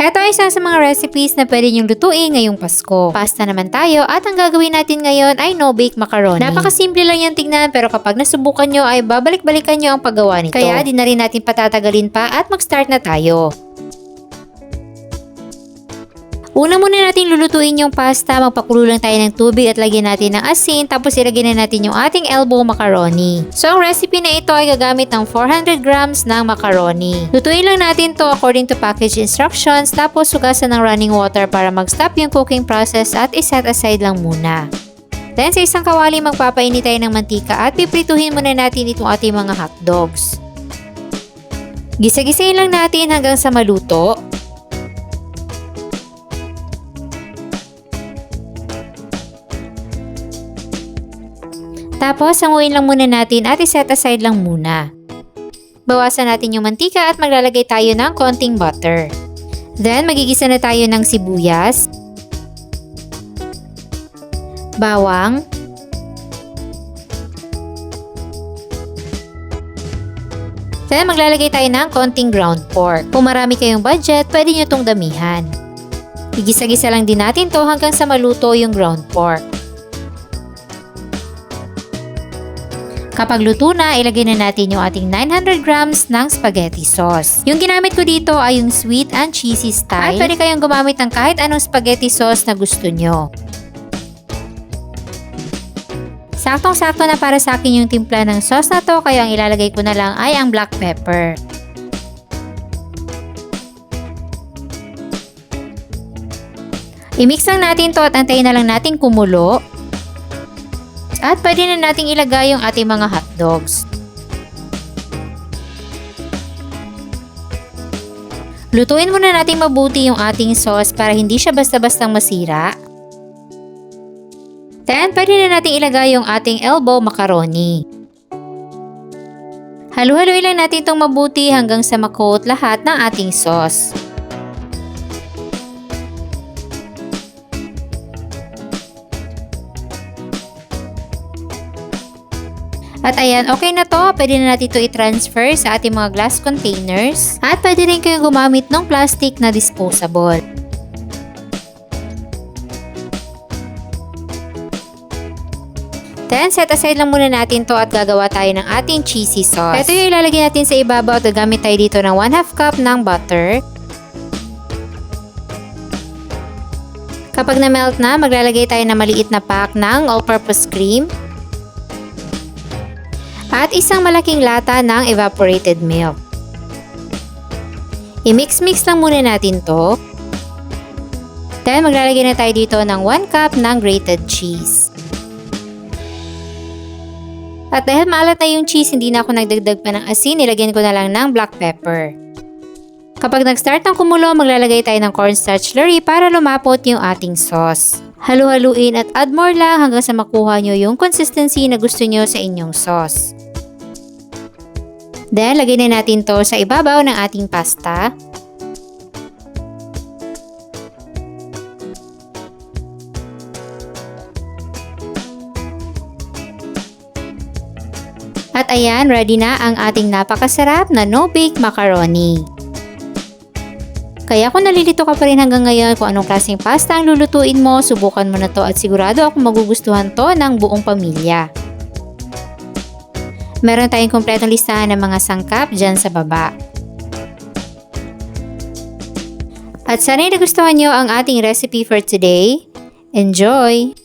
Ito ay isa sa mga recipes na pwede niyong lutuin ngayong Pasko. Pasta naman tayo at ang gagawin natin ngayon ay no-bake macaroni. Napakasimple lang yan tignan pero kapag nasubukan nyo ay babalik-balikan nyo ang paggawa nito. Kaya di na rin natin patatagalin pa at mag-start na tayo. Una muna natin lulutuin yung pasta, magpakulo lang tayo ng tubig at lagyan natin ng asin tapos ilagyan na natin yung ating elbow macaroni. So ang recipe na ito ay gagamit ng 400 grams ng macaroni. Lutuin lang natin to according to package instructions tapos hugasan ng running water para mag-stop yung cooking process at iset aside lang muna. Then sa isang kawali magpapainit tayo ng mantika at piprituhin muna natin itong ating mga hotdogs. Gisa-gisayin lang natin hanggang sa maluto. Tapos, hanguin lang muna natin at iset aside lang muna. Bawasan natin yung mantika at maglalagay tayo ng konting butter. Then, magigisa na tayo ng sibuyas, bawang, then maglalagay tayo ng konting ground pork. Kung marami kayong budget, pwede nyo itong damihan. Igisa-gisa lang din natin to hanggang sa maluto yung ground pork. Kapag luto na, ilagay na natin yung ating 900 grams ng spaghetti sauce. Yung ginamit ko dito ay yung sweet and cheesy style. At pwede kayong gumamit ng kahit anong spaghetti sauce na gusto nyo. Saktong-sakto na para sa akin yung timpla ng sauce na to, kaya ang ilalagay ko na lang ay ang black pepper. I-mix lang natin to at antayin na lang natin kumulo. At pwede na nating ilagay yung ating mga hotdogs. Lutuin muna natin mabuti yung ating sauce para hindi siya basta-bastang masira. Then, pwede na nating ilagay yung ating elbow macaroni. Halu-haluin lang natin itong mabuti hanggang sa makoat lahat ng ating sauce. At ayan, okay na to. Pwede na natin ito i-transfer sa ating mga glass containers. At pwede rin kayong gumamit ng plastic na disposable. Then, set aside lang muna natin to at gagawa tayo ng ating cheesy sauce. Ito yung ilalagay natin sa ibabaw at gagamit tayo dito ng 1/2 cup ng butter. Kapag na-melt na, maglalagay tayo ng maliit na pack ng all-purpose cream. At isang malaking lata ng evaporated milk. I-mix-mix lang muna natin to. Then maglalagay na tayo dito ng 1 cup ng grated cheese. At dahil maalat na yung cheese, hindi na ako nagdagdag pa ng asin, nilagyan ko na lang ng black pepper. Kapag nag-start ng kumulo, maglalagay tayo ng cornstarch slurry para lumapot yung ating sauce. Halu-haluin at add more lang hanggang sa makuha nyo yung consistency na gusto nyo sa inyong sauce. Then, lagay na natin to sa ibabaw ng ating pasta. At ayan, ready na ang ating napakasarap na no-bake macaroni. Kaya kung nalilito ka pa rin hanggang ngayon kung anong klaseng pasta ang lulutuin mo, subukan mo na to at sigurado akong magugustuhan to ng buong pamilya. Meron tayong kompletong listahan ng mga sangkap dyan sa baba. At sana'y nagustuhan nyo ang ating recipe for today. Enjoy!